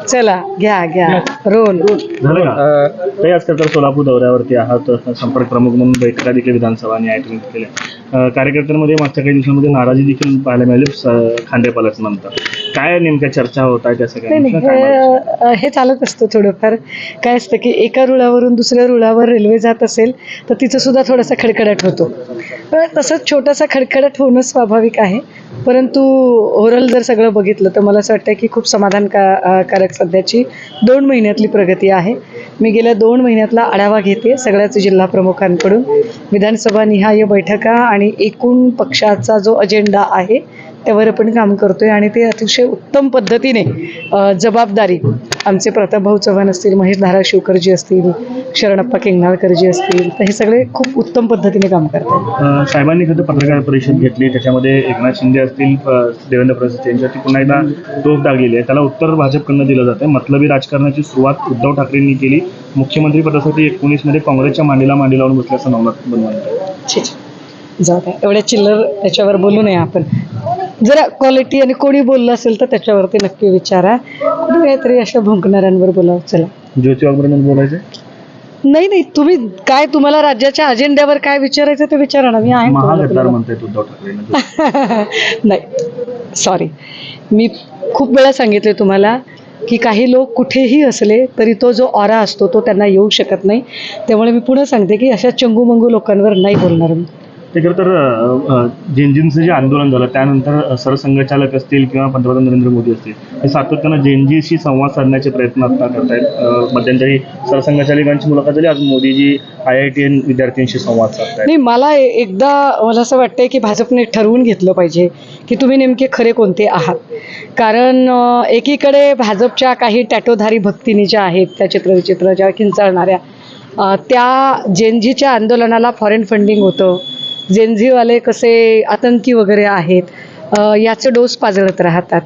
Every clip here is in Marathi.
चला घ्या घ्या रोल. झालं का ते आजकाल तर सोलापूर दौऱ्यावरती आहात, संपर्क प्रमुख म्हणून बैठका देखील विधानसभा आणि आयोजित केल्या. कार्यकर्त्यांमध्ये मागच्या काही दिवसांमध्ये नाराजी देखील पाहायला मिळाली खांडेपालाच नंतर. काय नेमक्या चर्चा होत आहे त्याचं नाही नाही, हे चालत असतं थोडंफार. काय असतं की एका रुळावरून दुसऱ्या रुळावर रेल्वे जात असेल तर तिचं सुद्धा थोडासा खडखडाट होतो. तसंच छोटासा खडखडाट होणं स्वाभाविक आहे. परंतु ओव्हरऑल जर सगळं बघितलं तर मला असं वाटतं की खूप कारक सध्याची 2 महिन्यातली प्रगती आहे. मी गेल्या 2 महिन्यातला आढावा घेते सगळ्याच जिल्हा प्रमुखांकडून. विधानसभा निहाय बैठका आणि एकूण पक्षाचा जो अजेंडा आहे त्यावर आपण काम करतोय आणि ते अतिशय उत्तम पद्धतीने जबाबदारी आमचे प्रतापभाऊ चव्हाण असतील, महेश धाराशिवकरजी असतील, शरणप्पा किंगनाळकरजी असतील, तर हे सगळे खूप उत्तम पद्धतीने काम करतात. साहेबांनी खरं पत्रकार परिषद घेतली, त्याच्यामध्ये एकनाथ शिंदे असतील, देवेंद्र फडणवीस यांच्यावरती पुन्हा एकदा टोक टाकलेली आहे. त्याला उत्तर भाजपकडनं दिलं जातं. मतलबी राजकारणाची सुरुवात उद्धव ठाकरेंनी केली. मुख्यमंत्री पदासाठी 19 मध्ये काँग्रेसच्या मांडीला लावून बसल्याचं नवनाथ बनवलं. जाऊ द्या, एवढ्या चिल्लर त्याच्यावर बोलू नये आपण. जरा क्वालिटी आणि कोणी बोललं असेल तर त्याच्यावरती नक्की विचारा. कुठे काहीतरी अशा भुंकणाऱ्यांवर बोलावं. चला ज्योती वाघमारे बोलायचं नाही नाही, तुम्ही काय तुम्हाला राज्याच्या अजेंड्यावर काय विचारायचं ते विचारा ना. मी आहे महागद्दार म्हणतायत उद्धव ठाकरे. नाही सॉरी, मी खूप वेळा सांगितले तुम्हाला की काही लोक कुठेही असले तरी तो जो ऑरा असतो तो त्यांना येऊ शकत नाही. त्यामुळे मी पुन्हा सांगते की अशा चंगूमंगू लोकांवर नाही बोलणार मी. ते खरं तर जेनजींचं जे आंदोलन झालं त्यानंतर सरसंघचालक असतील किंवा पंतप्रधान नरेंद्र मोदी असतील हे सातत्यानं जेनजीशी संवाद साधण्याचे प्रयत्न आता करतायत. मध्यंतरी सरसंघचालकांची मुलाखत झाली, आज मोदीजी IITN विद्यार्थ्यांशी संवाद साधतायत. नाही, मला असं वाटतंय की भाजपने ठरवून घेतलं पाहिजे की तुम्ही नेमके खरे कोणते आहात. कारण एकीकडे भाजपच्या काही टॅटोधारी भक्तिनी ज्या आहेत, त्या चित्रविचित्र ज्या किंचाळणाऱ्या, त्या जेनजीच्या आंदोलनाला फॉरेन फंडिंग होतं, जेनझीवाले कसे आतंकी वगैरे आहेत याचे डोस पाजळत राहतात.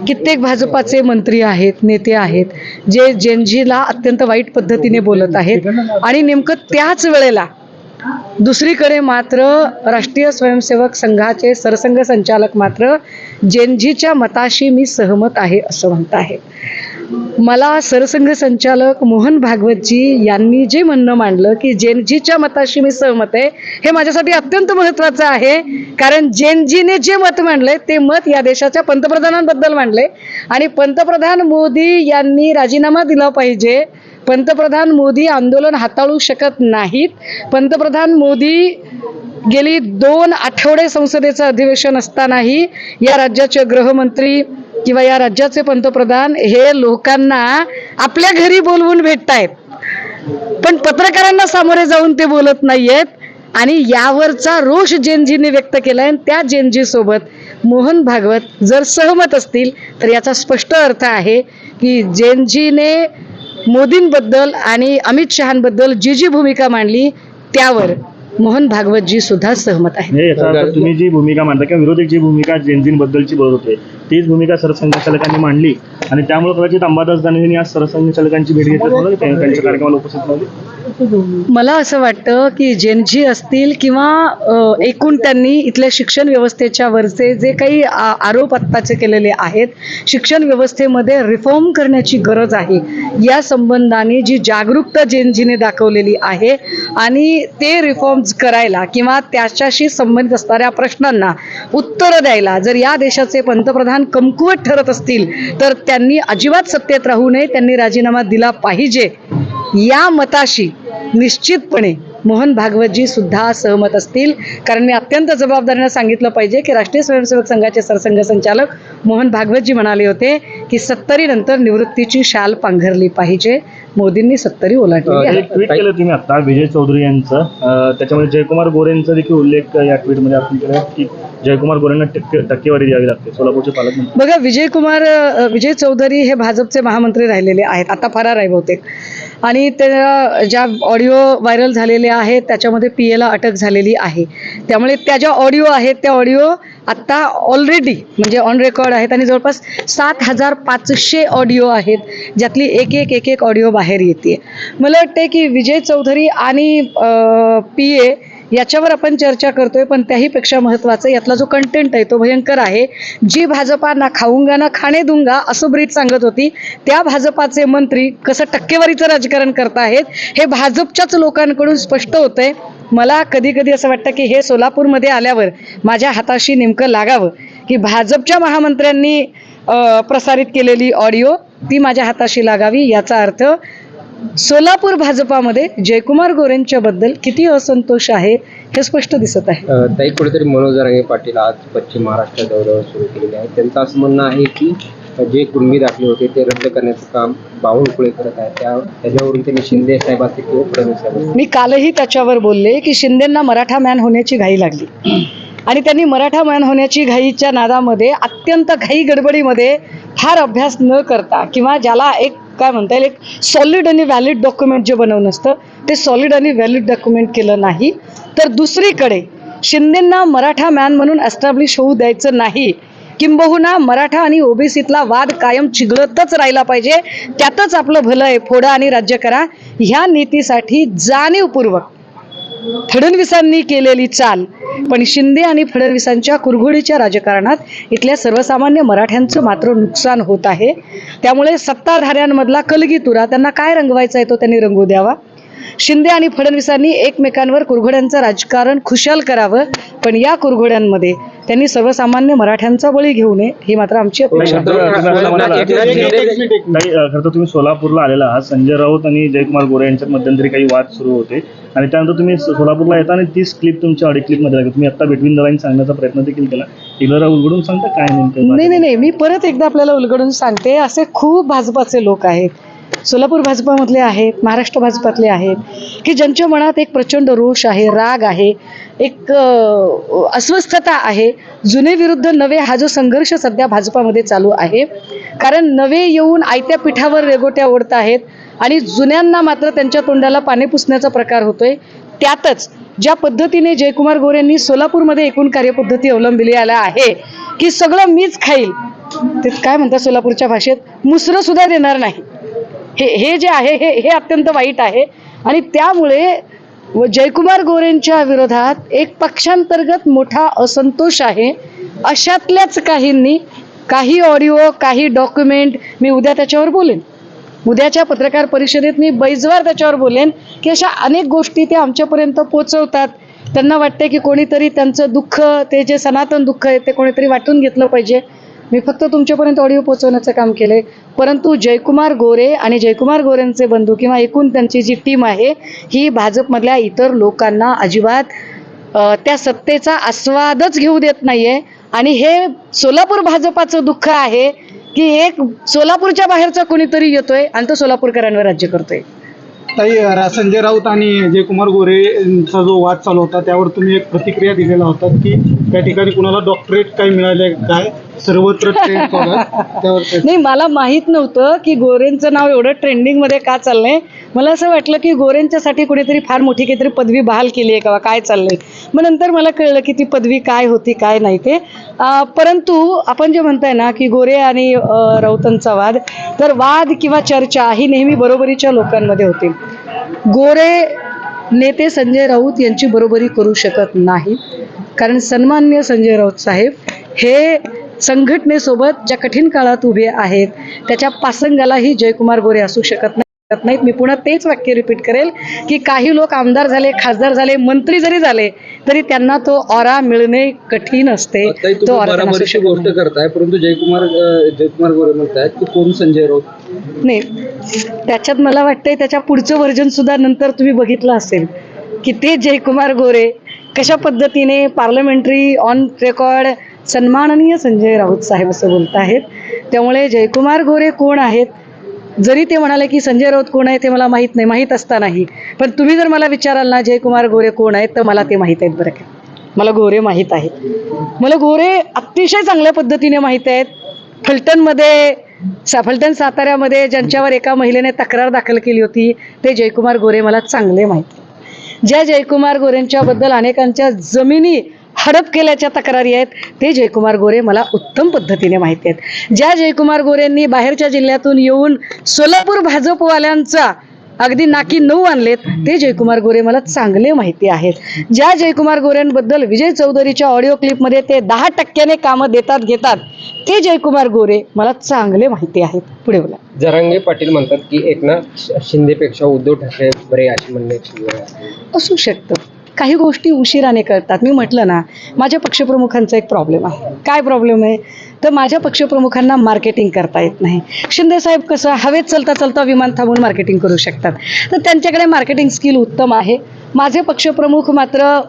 कित्येक भाजपाचे मंत्री आहेत, नेते आहेत जे जेनजीला अत्यंत वाईट पद्धतीने बोलत आहेत. आणि नेमकं त्याच वेळेला दुसरीकडे मात्र राष्ट्रीय स्वयंसेवक संघाचे सरसंघ संचालक मात्र जेनजीच्या मताशी मी सहमत आहे असं म्हणत आहेत. मला सरसंघ संचालक मोहन भागवतजी यांनी जे म्हणणं मांडलं की जेनजीच्या मताशी मी सहमत आहे, हे माझ्यासाठी अत्यंत महत्त्वाचं आहे. कारण जेनजीने जे मत मांडले ते मत या देशाच्या पंतप्रधानांबद्दल मांडले आणि पंतप्रधान मोदी यांनी राजीनामा दिला पाहिजे. पंतप्रधान मोदी आंदोलन हाताळू शकत नाहीत. पंतप्रधान मोदी गेली 2 आठवडे संसदेचं अधिवेशन असतानाही या राज्याचे गृहमंत्री किंवा या राज्याचे पंतप्रधान हे लोकांना आपल्या घरी बोलवून भेटतायत, पण पत्रकारांना सामोरे जाऊन ते बोलत नाहीयेत. आणि यावरचा रोष जेनजीने व्यक्त केलाय. आणि त्या जेनजी सोबत मोहन भागवत जर सहमत असतील तर याचा स्पष्ट अर्थ आहे की जेनजीने मोदींबद्दल आणि अमित शहांबद्दल जी भूमिका मांडली त्यावर मोहन भागवतजी सुद्धा सहमत आहे. तुम्ही जी भूमिका मांडता किंवा विरोधक जी भूमिका जेनजींबद्दलची बोलत होते तीच भूमिका सरसंघचालकांनी मांडली आणि त्यामुळे कदाचित अंबादास दानवेंनी आज सरसंघचालकांची भेट घेतली, त्यांच्या कार्यक्रमाला उपस्थित नव्हते. मला असं वाटतं की जेनजी असतील किंवा एकूण त्यांनी इथल्या शिक्षण व्यवस्थेच्या वरचे जे काही आरोप आत्ताचे केलेले आहेत, शिक्षण व्यवस्थेमध्ये रिफॉर्म करण्याची गरज आहे या संबंधाने जी जागरूकता जेनजीने दाखवलेली आहे आणि ते रिफॉर्म्स करायला किंवा त्याच्याशी संबंधित असणाऱ्या प्रश्नांना उत्तरं द्यायला जर या देशाचे पंतप्रधान कमकुवत ठरत असतील तर त्यांनी अजिबात सत्तेत राहू नये, त्यांनी राजीनामा दिला पाहिजे. या मताशी निश्चितपणे मोहन भागवतजी सुद्धा सहमत असतील. कारण मी अत्यंत जबाबदारीने सांगितलं पाहिजे की राष्ट्रीय स्वयंसेवक संघाचे सरसंघ संचालक मोहन भागवतजी म्हणाले होते की 70 नंतर निवृत्तीची शाल पांघरली पाहिजे. मोदींनी 70 ओलांडली. एक ट्विट केलं तुम्ही आता विजय चौधरी यांचं, त्याच्यामध्ये जयकुमार गोरेंचा देखील उल्लेख या ट्विटमध्ये आपण केला की जयकुमार गोरेंना टक्केवारी द्यावी लागते. सोलापूरचे पालकमंत्री बघा, विजय चौधरी हे भाजपचे महामंत्री राहिलेले आहेत, आता फरार आहे बहुतेक. आणि त्या ज्या ऑडिओ व्हायरल झालेले आहेत त्याच्यामध्ये PAला अटक झालेली आहे. त्यामुळे त्या ज्या ऑडिओ आहेत त्या ऑडिओ आत्ता ऑलरेडी म्हणजे ऑन रेकॉर्ड आहेत आणि जवळपास 7500 ऑडिओ आहेत ज्यातली एक एक ऑडिओ बाहेर येते. मला वाटते की विजय चौधरी आणि PA याच्यावर आपण चर्चा करतोय, पण त्याहीपेक्षा महत्त्वाचं यातला जो कंटेंट आहे तो भयंकर आहे. जी भाजपा ना खाऊंगा ना खाणे दूंगा असं ब्रीद सांगत होती, त्या भाजपाचे मंत्री कसं टक्केवारीचं राजकारण करतायत हे भाजपच्याच लोकांकडून स्पष्ट होतंय. मला कधी कधी असं वाटतं की हे सोलापूरमध्ये आल्यावर माझ्या हाताशी नेमकं लागावं, की भाजपच्या महामंत्र्यांनी प्रसारित केलेली ऑडिओ ती माझ्या हाताशी लागावी. याचा अर्थ सोलापूर भाजपामध्ये जयकुमार गोरेंच्या बद्दल किती असंतोष आहे हे स्पष्ट दिसत आहे. ताई, कुठेतरी मनोज जरांगे पाटील आज पश्चिम महाराष्ट्र दौऱ्यावर सुरू केलेले आहे. त्यांचं असं म्हणणं आहे की जे कुणबी दाखले होते ते रद्द करण्याचं काम बावनकुळे करत आहे. त्याच्यावरून त्यांनी शिंदे साहेब असतील किंवा फडणवीस साहेब, मी कालही त्याच्यावर बोलले की शिंदेंना मराठा मॅन होण्याची घाई लागली आणि त्यांनी मराठा मॅन होण्याची घाईच्या नादामध्ये अत्यंत घाई गडबडीमध्ये फार अभ्यास न करता किंवा ज्याला एक काय म्हणता येईल एक सॉलिड आणि व्हॅलिड डॉक्युमेंट जे बनवून असतं ते सॉलिड आणि व्हॅलिड डॉक्युमेंट केलं नाही. तर दुसरीकडे शिंदेंना मराठा मॅन म्हणून एस्टॅब्लिश होऊ द्यायचं नाही, किंबहुना मराठा आणि ओबीसीतला वाद कायम चिघळतच राहिला पाहिजे, त्यातच आपलं भलं आहे, फोडा आणि राज्य करा ह्या नीतीसाठी जाणीवपूर्वक फडणवीसांनी केलेली चाल. पण शिंदे आणि फडणवीसांच्या कुरघोडीच्या राजकारणात इथल्या सर्वसामान्य मराठ्यांचं मात्र नुकसान होत आहे. त्यामुळे सत्ताधाऱ्यांमधला कलगीतुरा त्यांना काय रंगवायचा आहे तो त्यांनी रंगू द्यावा. शिंदे आणि फडणवीसांनी एकमेकांवर कुरघोड्यांचं राजकारण खुशाल करावं, पण या कुरघोड्यांमध्ये त्यांनी सर्वसामान्य मराठ्यांचा बळी घेऊ नये ही मात्र आमची अपेक्षा आहे. खरं तर तुम्ही सोलापूरला आलेला आहात. संजय राऊत आणि जयकुमार गोरे यांच्यात मध्यंतरी काही वाद सुरू होते आणि त्यानंतर तुम्ही सोलापूरला येता आणि तीच क्लिप तुमच्या ऑडिओ क्लिपमध्ये लागली. तुम्ही आता बिटवीन द लाईन सांगण्याचा प्रयत्न देखील केला. एकदा उलगडून सांगता काय नेमकं? नाही, मी परत एकदा आपल्याला उलगडून सांगते, असे खूप भाजपाचे लोक आहेत, सोलापूर भाजपामधले आहेत, महाराष्ट्र भाजपातले आहेत की ज्यांच्या मनात एक प्रचंड रोष आहे, राग आहे, एक अस्वस्थता आहे. जुने विरुद्ध नवे हा जो संघर्ष सध्या भाजपामध्ये चालू आहे, कारण नवे येऊन आयत्या पिठावर रेगोट्या ओढत आहेत आणि जुन्यांना मात्र त्यांच्या तोंडाला पाणी पुसण्याचा प्रकार होतोय. त्यातच ज्या पद्धतीने जयकुमार गोरेंनी सोलापूरमध्ये एकूण कार्यपद्धती अवलंबिली आहे की सगळं मीच खाईल, ते काय म्हणतात सोलापूरच्या भाषेत, मुसरं सुद्धा देणार नाही, हे जे आहे हे अत्यंत वाईट आहे. आणि त्यामुळे जयकुमार गोरेंच्या विरोधात एक पक्षांतर्गत मोठा असंतोष आहे. अशातल्याच काहींनी काही ऑडिओ काही डॉक्युमेंट, मी उद्या त्याच्यावर बोलेन, उद्याच्या पत्रकार परिषदेत मी बैजवार त्याच्यावर बोलेन की अशा अनेक गोष्टी ते आमच्यापर्यंत पोचवतात. त्यांना वाटते की कोणीतरी त्यांचं दुःख, ते जे सनातन दुःख आहे ते कोणीतरी वाटून घेतलं पाहिजे. मी फक्त तुमच्यापर्यंत ऑडिओ पोहोचवण्याचं काम केलंय, परंतु जयकुमार गोरे आणि जयकुमार गोरेंचे बंधू किंवा एकूण त्यांची जी टीम आहे ही भाजपमधल्या इतर लोकांना अजिबात त्या सत्तेचा आस्वादच घेऊ देत नाहीये. आणि हे सोलापूर भाजपाचं दुःख आहे की एक सोलापूरच्या बाहेरचा कोणीतरी येतोय आणि तो सोलापूरकरांवर राज्य करतोय. ताई, संजय राऊत आणि जयकुमार गोरेंचा जो वाद चालू होता त्यावर तुम्ही एक प्रतिक्रिया दिलेला होता की त्या ठिकाणी कुणाला डॉक्टरेट काय मिळाले, काय सर्वत्र ट्रेंड त्यावर नाही, मला माहित नव्हतं की गोरेंचं नाव एवढं ट्रेंडिंगमध्ये का चाललंय. मला असं वाटलं की गोरेंच्यासाठी कुणीतरी फार मोठी काहीतरी पदवी बहाल केली आहे का काय चाललंय. मग नंतर मला कळलं की ती पदवी काय होती काय नाही ते. परंतु आपण जे म्हणताय ना की गोरे आणि राऊतांचा वाद, तर वाद किंवा चर्चा ही नेहमी बरोबरीच्या लोकांमध्ये होती. गोरे नेते संजय राऊत यांची बरोबरी करू शकत नाही, कारण सन्माननीय संजय राऊत साहेब हे संघटनेसोबत ज्या कठीण काळात उभे आहेत त्याच्या पासंगालाही जयकुमार गोरे असू शकत नाहीत. मी पुन्हा तेच वाक्य रिपीट करेल की काही लोक आमदार झाले, खासदार झाले, मंत्री जरी झाले तरी त्यांना तो ऑरा मिळणे कठीण असते. तो ऑरा गोष्ट करताय, परंतु जयकुमार गोरे म्हणतायत की कोण संजय राऊत नाही. त्याच्यात मला वाटतंय त्याच्या पुढचं व्हर्जन सुद्धा नंतर तुम्ही बघितलं असेल की ते जयकुमार गोरे कशा पद्धतीने पार्लमेंटरी ऑन रेकॉर्ड सन्माननीय संजय राऊत साहेब असं बोलत आहेत. त्यामुळे जयकुमार गोरे कोण आहेत, जरी ते म्हणाले की संजय राऊत कोण आहे ते मला माहीत नाही, माहीत असतानाही, पण तुम्ही जर मला विचाराल ना जयकुमार गोरे कोण आहेत तर मला ते माहीत आहेत. बरं का, मला गोरे माहीत आहेत, मला गोरे अतिशय चांगल्या पद्धतीने माहीत आहेत. फलटण साताऱ्यामध्ये ज्यांच्यावर एका महिलेने तक्रार दाखल केली होती ते जयकुमार गोरे मला चांगले माहीत. ज्या जयकुमार गोरेंच्याबद्दल अनेकांच्या जमिनी हडप केल्याच्या तक्रारी आहेत ते जयकुमार गोरे मला उत्तम पद्धतीने माहिती आहेत. ज्या जयकुमार गोरेंनी बाहेरच्या जिल्ह्यातून येऊन सोलापूर भाजपवाल्यांचा अगदी नाकी 9 आणलेत ते जयकुमार गोरे मला चांगले माहिती आहेत. ज्या जयकुमार गोरेंबद्दल विजय चौधरीच्या ऑडिओ क्लिपमध्ये ते 10% कामं घेतात ते जयकुमार गोरे मला चांगले माहिती आहेत. पुढे बोला. जरांगे पाटील म्हणतात की एकनाथ शिंदेपेक्षा उद्धव ठाकरे बरे अशी म्हणण्याची वेळ आहे. असू शकतं. काही गोष्टी उशिराने कळतात. मी म्हटलं ना, माझ्या पक्षप्रमुखांचा एक प्रॉब्लेम आहे. काय प्रॉब्लेम आहे तर माझ्या पक्षप्रमुखांना मार्केटिंग करता येत नाही. शिंदेसाहेब कसं हवेत चलता चलता विमान थांबून मार्केटिंग करू शकतात, तर त्यांच्याकडे मार्केटिंग स्किल उत्तम आहे. माझे पक्षप्रमुख मात्र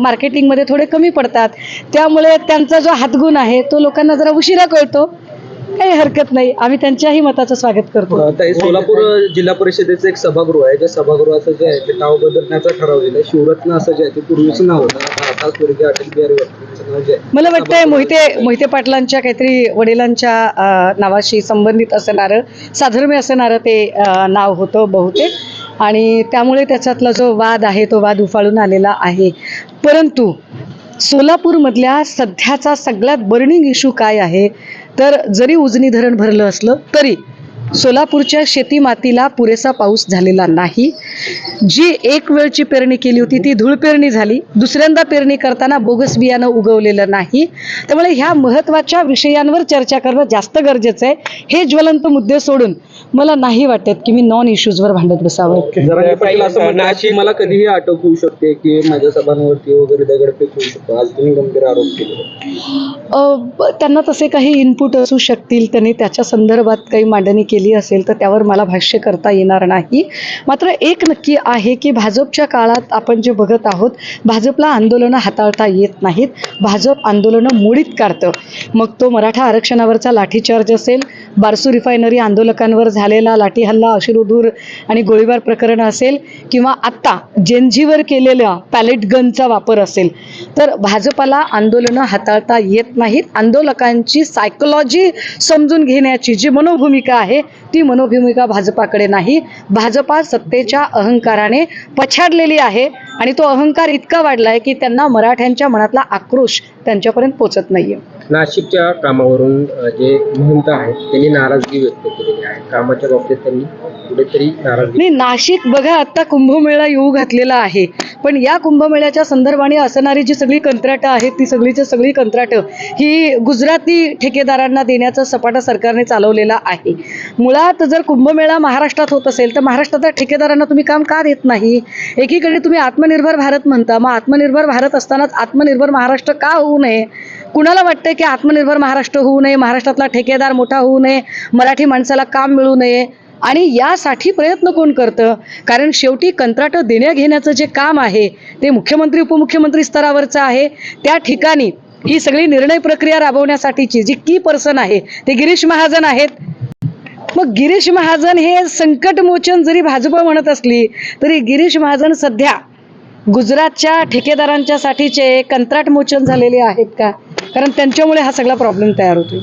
मार्केटिंगमध्ये थोडे कमी पडतात. त्यामुळे त्यांचा जो हातगुण आहे तो लोकांना जरा उशिरा कळतो. काही हरकत नाही, आम्ही त्यांच्याही मताचं स्वागत करतो. सोलापूर जिल्हा परिषदेचं एक सभागृह आहे, त्या सभागृहाचं जे आहे ते नाव बदलण्याचा ठरवलेलं आहे. शिवरत्न असं जे आहे ते पूर्वीचं नाव होतं, आता स्वर्गीय अटल बिहारी वाजपेयींचं नाव जे आहे मला वाटतंय मोहिते पाटलांच्या काहीतरी वडिलांच्या नावाशी संबंधित असणारं साधर्म्य असणारं ते नाव होतं बहुतेक, आणि त्यामुळे त्याच्यातला जो वाद आहे तो वाद उफाळून आलेला आहे. परंतु सोलापूरमधल्या सध्याचा सगळ्यात बर्निंग इश्यू काय आहे तर जरी उजनी धरण भरलं असलं तरी सोलापूरच्या शेती मातीला पुरेसा पाऊस झालेला नाही. जी एक वेळची पेरणी केली होती ती धूळ पेरणी झाली. दुसऱ्यांदा पेरणी करताना बोगस बियाणं उगवलेलं नाही. त्यामुळे ह्या महत्त्वाच्या विषयांवर चर्चा करणं जास्त गरजेचं आहे. हे ज्वलंत मुद्दे सोडून मला नाही वाटत की मी नॉन इश्यूजवर भांडत बसावं. जरांगे पाटील असं म्हणतात की मला कधीही अटक होऊ शकते की माझ्या सभांवरती वगैरे दगडफेक होऊ शकतो. आज तुम्ही गंभीर आरोप केले. त्यांना तसे काही इनपुट असू शकतील, त्यांनी त्याच्या संदर्भात काही मांडणी केली असेल तर त्यावर मला भाष्य करता येणार नाही. मात्र एक नक्की आहे की भाजपच्या काळात आपण जे बघत आहोत, भाजपला आंदोलनं हाताळता येत नाहीत. भाजप आंदोलनं मोडीत काढतं. मग तो मराठा आरक्षणावरचा लाठीचार्ज असेल, बारसू रिफायनरी आंदोलकांवर झालेला लाठी हल्ला, अश्रुधूर आणि गोळीबार प्रकरण असेल, किंवा आत्ता जेनजीवर केलेला पॅलेट गनचा वापर असेल, तर भाजपाला आंदोलनं हाताळता येत नाहीत. आंदोलकांची सायकोलॉजी समजून घेण्याची जी मनोभूमिका आहे ती मनोभूमिका भाजपाकडे नाही. भाजपा सत्तेच्या अहंकाराने पछाडलेली आहे आणि तो अहंकार इतका वाढला आहे की त्यांना मराठ्यांच्या मनातला आक्रोश त्यांच्यापर्यंत पोचत नाहीये. नाशिकच्या कामावरून जे महंत आहेत त्यांनी नाराजगी व्यक्त केलेली आहे. कामाच्या बाबतीत त्यांनी कुठेतरी नाराजगी. नाही, नाशिक बघा आत्ता कुंभमेळा येऊ घातलेला आहे, पण या कुंभमेळ्याच्या संदर्भाने असणारी जी सगळी कंत्राटं आहेत ती सगळीच्या सगळी कंत्राटं ही गुजराती ठेकेदारांना देण्याचा सपाटा सरकारने चालवलेला आहे. मुळात जर कुंभमेळा महाराष्ट्रात होत असेल तर महाराष्ट्रातल्या ठेकेदारांना तुम्ही काम का देत नाही? एकीकडे तुम्ही आत्मनिर्भर भारत म्हणता, मग आत्मनिर्भर भारत असतानाच आत्मनिर्भर महाराष्ट्र का होऊ नये? कुणाला वाटतंय की आत्मनिर्भर महाराष्ट्र होऊ नये, महाराष्ट्रातला ठेकेदार मोठा होऊ नये, मराठी माणसाला काम मिळू नये? आणि यासाठी प्रयत्न कोण करतं? कारण शेवटी कंत्राटं देण्या घेण्याचं जे काम आहे ते मुख्यमंत्री उपमुख्यमंत्री स्तरावरचं आहे. त्या ठिकाणी ही सगळी निर्णय प्रक्रिया राबवण्यासाठीची जी की पर्सन आहे ते गिरीश महाजन आहेत. मग गिरीश महाजन हे संकटमोचन जरी भाजप म्हणत असली तरी गिरीश महाजन सध्या गुजरातच्या ठेकेदारांच्या साठीचे कंत्राट मोचन झालेले आहेत का? कारण त्यांच्यामुळे हा सगळा प्रॉब्लेम तयार होतो.